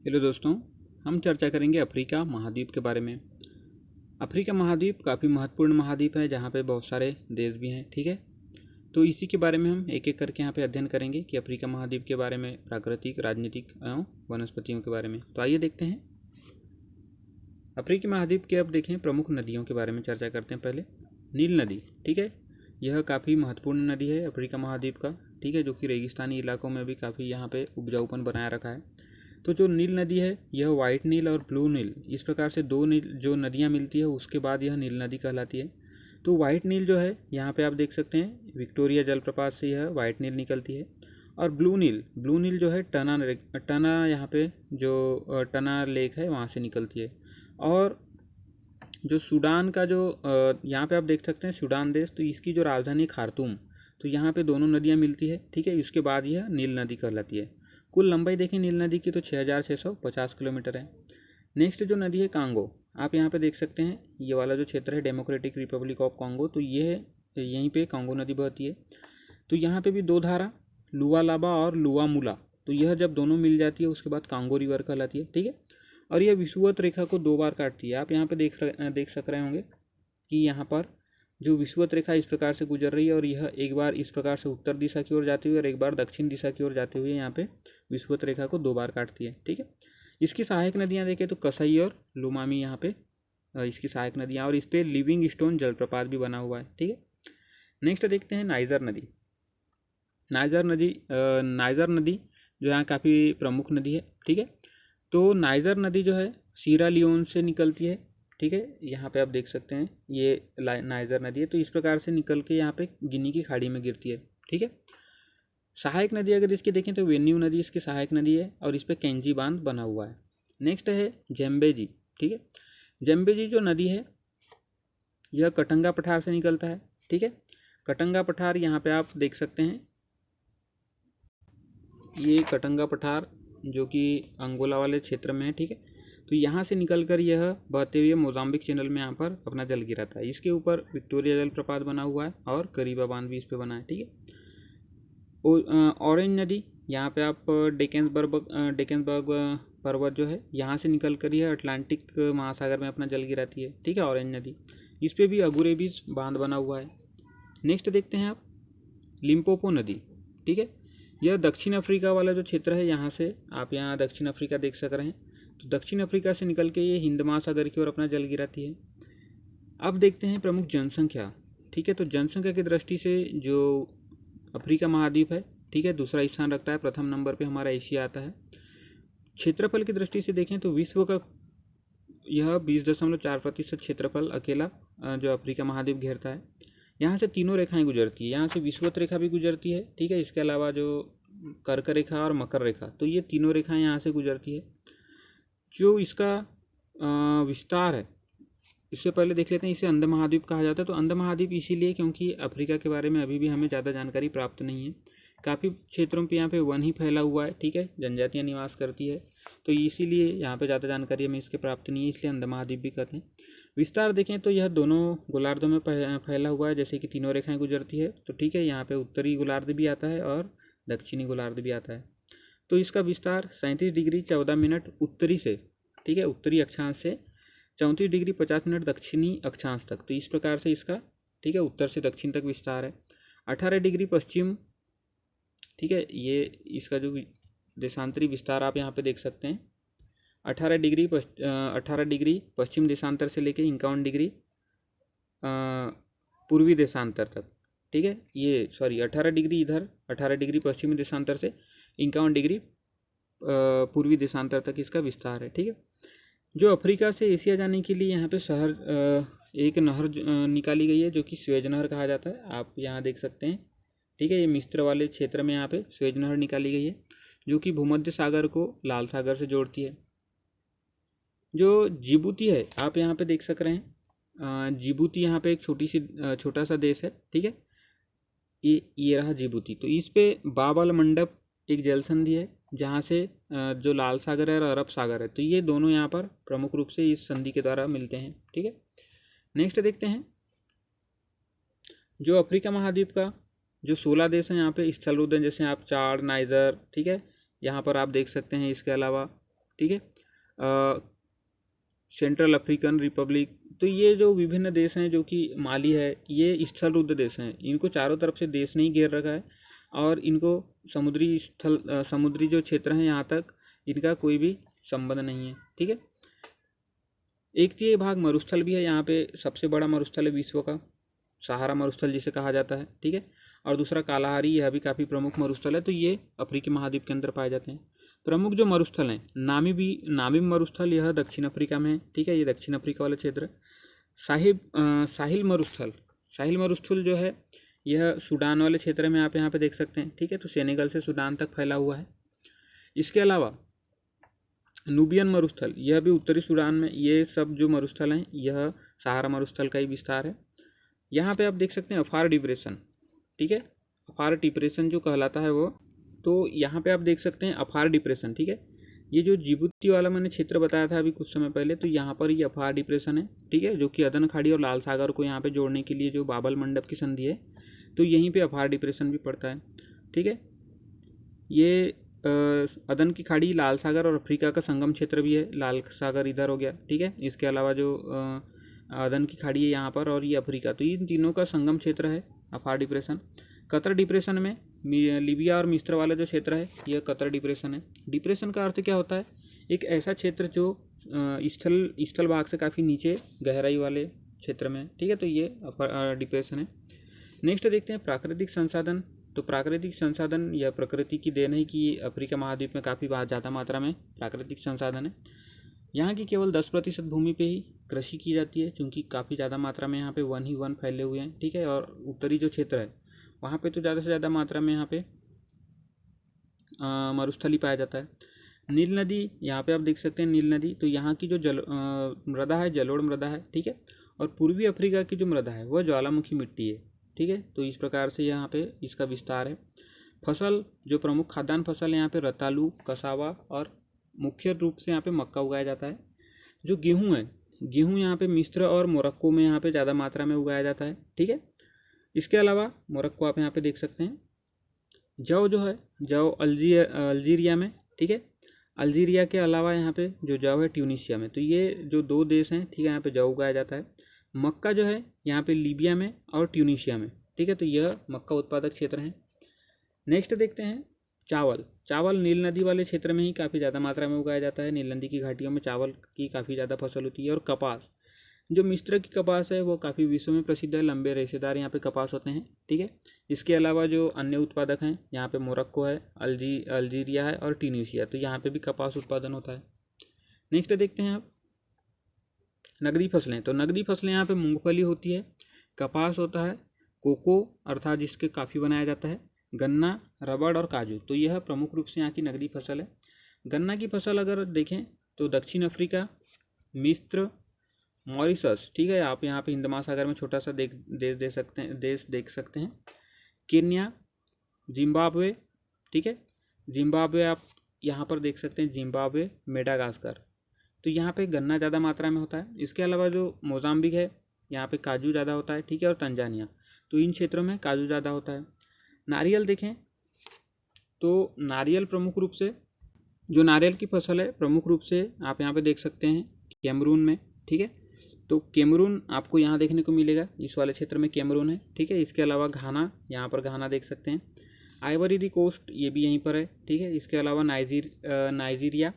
Hello दोस्तों, हम चर्चा करेंगे अफ्रीका महाद्वीप के बारे में। अफ्रीका महाद्वीप काफ़ी महत्वपूर्ण महाद्वीप है जहाँ पे बहुत सारे देश भी हैं। ठीक है, तो इसी के बारे में हम एक एक करके यहाँ पे अध्ययन करेंगे कि अफ्रीका महाद्वीप के बारे में, प्राकृतिक, राजनीतिक एवं वनस्पतियों के बारे में। तो आइए देखते हैं अफ्रीकी महाद्वीप के। अब देखें प्रमुख नदियों के बारे में चर्चा करते हैं। पहले नील नदी। ठीक है, यह काफ़ी महत्वपूर्ण नदी है अफ्रीका महाद्वीप का। ठीक है, जो कि रेगिस्तानी इलाकों में भी काफ़ी यहाँ पे उपजाऊपन बनाए रखा है। तो जो नील नदी है यह वाइट नील और ब्लू नील, इस प्रकार से दो नील जो नदियाँ मिलती है उसके बाद यह नील नदी कहलाती है। तो वाइट नील जो है यहाँ पे आप देख सकते हैं विक्टोरिया जलप्रपात से यह वाइट नील निकलती है। और ब्लू नील जो है टना यहाँ पे जो टना लेक है वहाँ से निकलती है। और जो सूडान का जो यहाँ पे आप देख सकते हैं सूडान देश, तो इसकी जो राजधानी खार्तूम, तो यहाँ पे दोनों नदियाँ मिलती है। ठीक है, इसके बाद यह नील नदी कहलाती है। कुल लंबाई देखें नील नदी की तो 6650 किलोमीटर है। नेक्स्ट जो नदी है कांगो, आप यहाँ पे देख सकते हैं ये वाला जो क्षेत्र है डेमोक्रेटिक रिपब्लिक ऑफ कांगो, तो ये है यहीं पे कांगो नदी बहती है। तो यहाँ पे भी दो धारा लुआलाबा और लुआमुला, तो यह जब दोनों मिल जाती है उसके बाद कांगो रिवर कहलाती है। ठीक है, और यह विषुवत रेखा को दो बार काटती है। आप यहाँ पे देख सक रहे होंगे कि यहाँ पर जो विषुवत रेखा इस प्रकार से गुजर रही है और यह एक बार इस प्रकार से उत्तर दिशा की ओर जाती हुई और एक बार दक्षिण दिशा की ओर जाते हुए यहाँ पे विषुवत रेखा को दो बार काटती है। ठीक है, इसकी सहायक नदियाँ देखें तो कसई और लुमामी यहाँ पे इसकी सहायक नदियाँ, और इस पर लिविंग स्टोन जलप्रपात भी बना हुआ है। ठीक है, नेक्स्ट देखते हैं नाइजर नदी। नाइजर नदी जो यहाँ काफ़ी प्रमुख नदी है। ठीक है, तो नाइजर नदी जो है सीरा लियोन से निकलती है। ठीक है, यहाँ पे आप देख सकते हैं ये नाइजर नदी है, तो इस प्रकार से निकल के यहाँ पे गिनी की खाड़ी में गिरती है। ठीक है, सहायक नदी अगर इसकी देखें तो वेन्यू नदी इसकी सहायक नदी है और इस पर कैंजी बांध बना हुआ है। नेक्स्ट है जेम्बेजी। ठीक है, जेम्बेजी जो नदी है यह कटंगा पठार से निकलता है। ठीक है, कटंगा पठार यहाँ पे आप देख सकते हैं, ये कटंगा पठार जो कि अंगोला वाले क्षेत्र में है। ठीक है, तो यहाँ से निकलकर यह बहते हुए मोजाम्बिक चैनल में यहाँ पर अपना जल गिराता है। इसके ऊपर विक्टोरिया जलप्रपात बना हुआ है और करीबा बांध भी इस पर बना है। ठीक है, ऑरेंज नदी यहाँ पे आप डेकेंसबर्ग पर्वत जो है यहाँ से निकल कर यह अटलांटिक महासागर में अपना जल गिराती है। ठीक है, ऑरेंज नदी, इस पर भी अगुरेबीज बांध बना हुआ है। नेक्स्ट देखते हैं आप लिम्पोपो नदी। ठीक है, यह दक्षिण अफ्रीका वाला जो क्षेत्र है, यहाँ से आप यहाँ दक्षिण अफ्रीका देख सक रहे हैं, तो दक्षिण अफ्रीका से निकल के ये हिंद महासागर की ओर अपना जल गिराती है। अब देखते हैं प्रमुख जनसंख्या। ठीक है, तो जनसंख्या की दृष्टि से जो अफ्रीका महाद्वीप है, ठीक है, दूसरा स्थान रखता है। प्रथम नंबर पे हमारा एशिया आता है। क्षेत्रफल की दृष्टि से देखें तो विश्व का यह 20.4% क्षेत्रफल अकेला जो अफ्रीका महाद्वीप घेरता है। यहाँ से तीनों रेखाएं गुजरती है, यहाँ से विषुवत रेखा भी गुजरती है। ठीक है, इसके अलावा जो कर्क रेखा और मकर रेखा, तो ये तीनों रेखाएं यहाँ से गुजरती है। जो इसका विस्तार है, इससे पहले देख लेते हैं इसे अंध महाद्वीप कहा जाता है। तो अंध महाद्वीप इसीलिए क्योंकि अफ्रीका के बारे में अभी भी हमें ज़्यादा जानकारी प्राप्त नहीं है। काफ़ी क्षेत्रों पे यहाँ पे वन ही फैला हुआ है। ठीक है, जनजातियाँ निवास करती है, तो इसीलिए यहाँ पे ज़्यादा जानकारी हमें इसके प्राप्त नहीं है, इसलिए अंध महाद्वीप भी कहते हैं। विस्तार देखें तो यह दोनों गोलार्धों में फैला हुआ है, जैसे कि तीनों रेखाएं गुजरती है। तो ठीक है, यहाँ पे उत्तरी गोलार्ध भी आता है और दक्षिणी गोलार्ध भी आता है। तो इसका विस्तार 37 डिग्री 14 मिनट उत्तरी से, ठीक है, उत्तरी अक्षांश से 34 डिग्री 50 मिनट दक्षिणी अक्षांश तक, तो इस प्रकार से इसका, ठीक है, उत्तर से दक्षिण तक विस्तार है। 18 डिग्री पश्चिम, ठीक है, ये इसका जो देशांतरी विस्तार आप यहाँ पे देख सकते हैं। 18 डिग्री पश्चिम देशांतर से लेके 51 डिग्री पूर्वी देशांतर तक। ठीक है, ये 18 डिग्री इधर, 18 डिग्री पश्चिमी देशांतर से 51 डिग्री पूर्वी देशांतर तक इसका विस्तार है। ठीक है, जो अफ्रीका से एशिया जाने के लिए यहाँ पे एक नहर निकाली गई है जो कि स्वेज नहर कहा जाता है। आप यहाँ देख सकते हैं। ठीक है, ये मिस्र वाले क्षेत्र में यहाँ पे स्वेज नहर निकाली गई है जो कि भूमध्य सागर को लाल सागर से जोड़ती है। जो जिबूती है आप यहाँ पे देख सक रहे हैं, जिबूती यहाँ पे एक छोटा सा देश है। ठीक है, ये रहा जिबूती। तो इस पे बाबल मंडप एक जल संधि है जहाँ से जो लाल सागर है और अरब सागर है, तो ये दोनों यहाँ पर प्रमुख रूप से इस संधि के द्वारा मिलते हैं। ठीक है, नेक्स्ट देखते हैं जो अफ्रीका महाद्वीप का जो 16 देश हैं यहाँ पे स्थल उद्यान, जैसे आप चाड, नाइजर, ठीक है, यहाँ पर आप देख सकते हैं। इसके अलावा ठीक है, सेंट्रल अफ्रीकन रिपब्लिक। तो ये जो विभिन्न देश हैं, जो कि माली है, ये स्थल रुद्ध देश हैं। इनको चारों तरफ से देश ने ही घेर रखा है और इनको समुद्री जो क्षेत्र हैं यहाँ तक इनका कोई भी संबंध नहीं है, ठीक है। एक तो ये भाग मरुस्थल भी है, यहाँ पे सबसे बड़ा मरुस्थल है विश्व का, सहारा मरुस्थल जिसे कहा जाता है, ठीक है। और दूसरा कालाहारी, यह भी काफ़ी प्रमुख मरुस्थल है। तो ये अफ्रीकी महाद्वीप के अंदर पाए जाते हैं। प्रमुख जो मरुस्थल हैं, नामीब मरुस्थल, यह दक्षिण अफ्रीका में है, ठीक है, ये दक्षिण अफ्रीका वाला क्षेत्र। साहिल मरुस्थल जो है यह सूडान वाले क्षेत्र में आप यहाँ पे देख सकते हैं, ठीक है। तो सेनेगल से सूडान तक फैला हुआ है। इसके अलावा नूबियन मरुस्थल, यह भी उत्तरी सूडान में। ये सब जो मरुस्थल हैं यह सहारा मरुस्थल का ही विस्तार है। यहाँ पे आप देख सकते हैं अफार डिप्रेशन, ठीक है, अफार डिप्रेशन जो कहलाता है वो। तो यहाँ पे आप देख सकते हैं अफार डिप्रेशन, ठीक है। ये जो जिबूती वाला मैंने क्षेत्र बताया था अभी कुछ समय पहले, तो यहाँ पर ये अफार डिप्रेशन है, ठीक है, जो कि अदन खाड़ी और लाल सागर को यहाँ पे जोड़ने के लिए जो बाबल मंडप की संधि है, तो यहीं पे अफार डिप्रेशन भी पड़ता है, ठीक है। ये अदन की खाड़ी, लाल सागर और अफ्रीका का संगम क्षेत्र भी है। लाल सागर इधर हो गया, ठीक है। इसके अलावा जो अदन की खाड़ी है यहाँ पर, और ये अफ्रीका, तो इन तीनों का संगम क्षेत्र है अफार डिप्रेशन। कतर डिप्रेशन में लीबिया और मिस्र वाला जो क्षेत्र है यह कतर डिप्रेशन है। डिप्रेशन का अर्थ क्या होता है? एक ऐसा क्षेत्र जो स्थल भाग से काफ़ी नीचे गहराई वाले क्षेत्र में, ठीक है। तो ये डिप्रेशन है। नेक्स्ट देखते हैं प्राकृतिक संसाधन। तो प्राकृतिक संसाधन यह प्रकृति की देन है कि अफ्रीका महाद्वीप में काफ़ी ज़्यादा मात्रा में प्राकृतिक संसाधन है। यहाँ की केवल 10% भूमि पे ही कृषि की जाती है, क्योंकि काफ़ी ज़्यादा मात्रा में यहाँ पे वन फैले हुए हैं, ठीक है। और उत्तरी जो क्षेत्र है वहाँ पे तो ज़्यादा से ज़्यादा मात्रा में यहाँ पे मरुस्थली पाया जाता है। नील नदी, यहाँ पे आप देख सकते हैं नील नदी। तो यहाँ की जो मृदा है जलोढ़ मृदा है, ठीक है। और पूर्वी अफ्रीका की जो मृदा है वह ज्वालामुखी मिट्टी है, ठीक है। तो इस प्रकार से यहाँ पे इसका विस्तार है। फसल, जो प्रमुख खाद्यान्न फसल है यहाँ पे रतालू, कसावा और मुख्य रूप से यहाँ पे मक्का उगाया जाता है। जो गेहूँ है, गेहूँ यहाँ पे मिस्र और मोरक्को में यहाँ पे ज़्यादा मात्रा में उगाया जाता है, ठीक है। इसके अलावा मोरक्को आप यहाँ पे देख सकते हैं। जौ जो है, जौ अल्जीरिया में, ठीक है। अल्जीरिया के अलावा यहाँ पे जो जौ है ट्यूनीशिया में। तो ये जो दो देश हैं, ठीक है, यहाँ पे जौ उगाया जाता है। मक्का जो है यहाँ पे लीबिया में और ट्यूनीशिया में, ठीक है। तो यह मक्का उत्पादक क्षेत्र है। नेक्स्ट देखते हैं चावल। चावल नील नदी वाले क्षेत्र में ही काफ़ी ज़्यादा मात्रा में उगाया जाता है। नील नदी की घाटियों में चावल की काफ़ी ज़्यादा फसल होती है। और कपास, जो मिस्र की कपास है वो काफ़ी विश्व में प्रसिद्ध है। लंबे रेशेदार यहाँ पे कपास होते हैं, ठीक है। इसके अलावा जो अन्य उत्पादक हैं यहाँ पे मोरक्को है, अल्जीरिया है और ट्यूनीशिया। तो यहाँ पे भी कपास उत्पादन होता है। नेक्स्ट देखते हैं आप नकदी फसलें। तो नकदी फसलें यहाँ पे मूंगफली होती है, कपास होता है, कोको अर्थात जिसके काफ़ी बनाया जाता है, गन्ना, रबड़ और काजू। तो यह प्रमुख रूप से यहाँ की नकदी फसल है। गन्ना की फसल अगर देखें तो दक्षिण अफ्रीका, मिस्र, मॉरिशस, ठीक है। आप यहाँ पे हिंद महासागर में छोटा सा देश देख सकते हैं। केन्या, जिम्बाब्वे, ठीक है। जिम्बाब्वे आप यहाँ पर देख सकते हैं, जिम्बाब्वे, मेडागास्कर। तो यहाँ पे गन्ना ज़्यादा मात्रा में होता है। इसके अलावा जो मोजाम्बिक है यहाँ पे काजू ज़्यादा होता है, ठीक है। और तंजानिया, तो इन क्षेत्रों में काजू ज़्यादा होता है। नारियल देखें तो नारियल प्रमुख रूप से, जो नारियल की फसल है प्रमुख रूप से आप यहाँ पे देख सकते हैं कैमरून में, ठीक है। तो कैमरून आपको यहाँ देखने को मिलेगा, इस वाले क्षेत्र में कैमरून है, ठीक है। इसके अलावा घाना, यहाँ पर घाना देख सकते हैं। आइवरी दी कोस्ट, ये भी यहीं पर है, ठीक है। इसके अलावा नाइजीरिया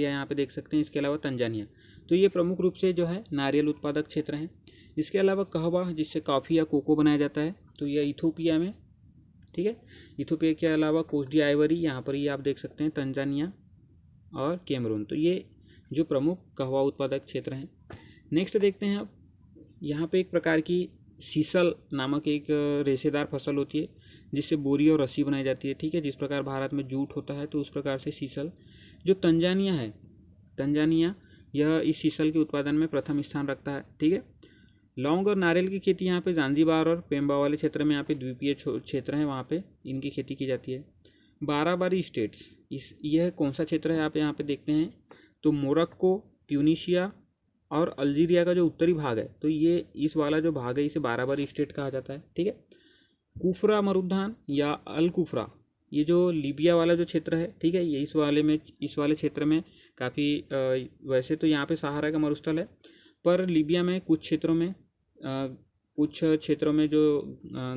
यहाँ पे देख सकते हैं। इसके अलावा तंजानिया। तो ये प्रमुख रूप से जो है नारियल उत्पादक क्षेत्र हैं। इसके अलावा कहवा, जिससे कॉफ़ी या कोको बनाया जाता है, तो यह इथोपिया में, ठीक है। इथोपिया के अलावा कोस्ट डी आइवरी, यहाँ पर ये आप देख सकते हैं तंजानिया और कैमरून। तो ये जो प्रमुख कहवा उत्पादक क्षेत्र हैं। नेक्स्ट देखते हैं आप, यहाँ पे एक प्रकार की सीसल नामक एक रेशेदार फसल होती है, जिससे बोरी और रस्सी बनाई जाती है, ठीक है। जिस प्रकार भारत में जूट होता है तो उस प्रकार से सीसल। जो तंजानिया है, तंजानिया यह इस सीसल के उत्पादन में प्रथम स्थान रखता है, ठीक है। लौंग और नारियल की खेती यहाँ पे जांजीबार और पेम्बा वाले क्षेत्र में, यहाँ पे द्वीपीय क्षेत्र हैं, वहाँ पे इनकी खेती की जाती है। 12 स्टेट्स, यह कौन सा क्षेत्र है आप यहाँ पे देखते हैं तो मोरक्को, ट्यूनीशिया और अल्जीरिया का जो उत्तरी भाग है, तो ये इस वाला जो भाग है इसे 12 स्टेट कहा जाता है, ठीक है। कुफरा मरुद्यान या अल कुफरा, ये जो लीबिया वाला जो क्षेत्र है, ठीक है, ये इस वाले क्षेत्र में काफ़ी वैसे तो यहाँ पे सहारा का मरुस्थल है, पर लीबिया में कुछ क्षेत्रों में जो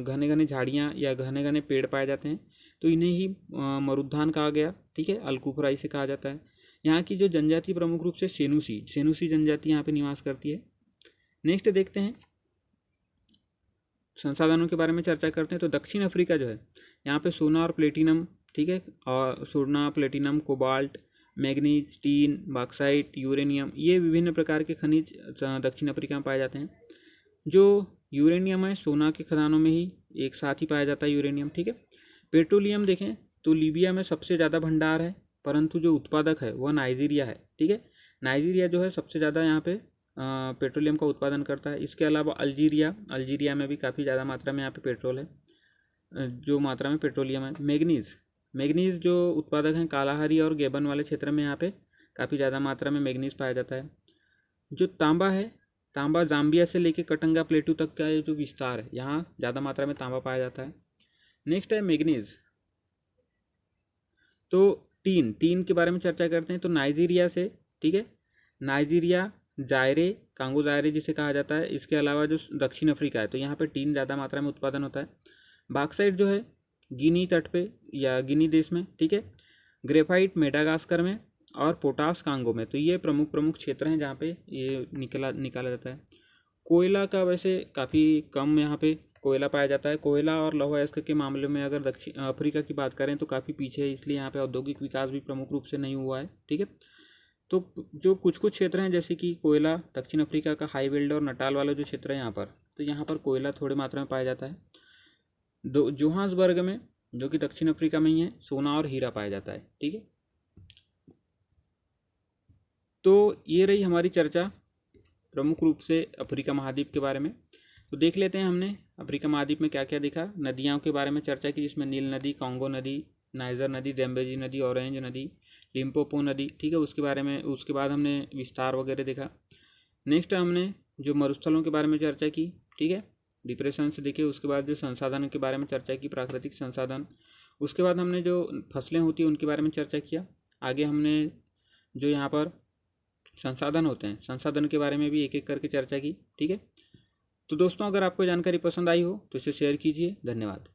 घने घने झाड़ियाँ या घने घने पेड़ पाए जाते हैं, तो इन्हें ही मरुद्यान कहा गया, ठीक है, अल्कुफरा इसे कहा जाता है। यहाँ की जो जनजाति प्रमुख रूप से सेनूसी जनजाति यहाँ पे निवास करती है। नेक्स्ट देखते हैं, संसाधनों के बारे में चर्चा करते हैं। तो दक्षिण अफ्रीका जो है, यहाँ पे सोना और प्लेटिनम, ठीक है, और सोना, platinum, cobalt, manganese, tin, bauxite, uranium, ये विभिन्न प्रकार के खनिज दक्षिण अफ्रीका में पाए जाते हैं। जो यूरेनियम है, सोना के खदानों में ही एक साथ ही पाया जाता है यूरेनियम, ठीक है। पेट्रोलियम देखें तो लीबिया में सबसे ज़्यादा भंडार है, परंतु जो उत्पादक है वह नाइजीरिया है, ठीक है। नाइजीरिया जो है सबसे ज़्यादा यहाँ पे पेट्रोलियम का उत्पादन करता है। इसके अलावा अल्जीरिया में भी काफ़ी ज़्यादा मात्रा में यहाँ पे पेट्रोल है, जो मात्रा में पेट्रोलियम है। मैग्नीज जो उत्पादक हैं कालाहारी और गेबन वाले क्षेत्र में यहाँ पे काफ़ी ज़्यादा मात्रा में मैग्नीज पाया जाता है। जो तांबा है, तांबा जाम्बिया से लेके कटंगा प्लेटू तक का जो विस्तार है, यहाँ ज़्यादा मात्रा में तांबा पाया जाता है। नेक्स्ट है मैग्नीज। तो टीन के बारे में चर्चा करते हैं। तो नाइजीरिया से, ठीक है, नाइजीरिया, जायरे, कांगो जायरे जिसे कहा जाता है, इसके अलावा जो दक्षिण अफ्रीका है, तो यहाँ पे टीन ज़्यादा मात्रा में उत्पादन होता है। बॉक्साइट जो है गिनी तट पे या गिनी देश में, ठीक है। ग्रेफाइट मेडागास्कर में और पोटास कांगो में। तो ये प्रमुख क्षेत्र हैं जहाँ पे ये निकाला जाता है। कोयला का वैसे काफ़ी कम यहाँ पे कोयला पाया जाता है। कोयला और लौह अयस्क के मामले में अगर दक्षिण अफ्रीका की बात करें तो काफ़ी पीछे है, इसलिए यहाँ पे औद्योगिक विकास भी प्रमुख रूप से नहीं हुआ है, ठीक है। तो जो कुछ क्षेत्र हैं जैसे कि कोयला, दक्षिण अफ्रीका का हाईवेल्ड और नटाल वाला जो क्षेत्र है यहाँ पर, तो यहाँ पर कोयला थोड़ी मात्रा में पाया जाता है। जोहान्सबर्ग में, जो कि दक्षिण अफ्रीका में ही है, सोना और हीरा पाया जाता है, ठीक है। तो ये रही हमारी चर्चा प्रमुख रूप से अफ्रीका महाद्वीप के बारे में। तो देख लेते हैं हमने अफ्रीका महाद्वीप में क्या क्या देखा। नदियों के बारे में चर्चा की, जिसमें नील नदी, कांगो नदी, नाइजर नदी, ज़ैम्बेजी नदी, ऑरेंज नदी, लिम्पोपो नदी, ठीक है, उसके बाद हमने विस्तार वगैरह देखा। नेक्स्ट हमने जो मरुस्थलों के बारे में चर्चा की, ठीक है, डिप्रेशंस देखे। उसके बाद जो संसाधन के बारे में चर्चा की, प्राकृतिक संसाधन। उसके बाद हमने जो फसलें होती हैं उनके बारे में चर्चा किया। आगे हमने जो यहाँ पर संसाधन होते हैं, संसाधन के बारे में भी एक एक करके चर्चा की, ठीक है। तो दोस्तों, अगर आपको जानकारी पसंद आई हो तो इसे शेयर कीजिए। धन्यवाद।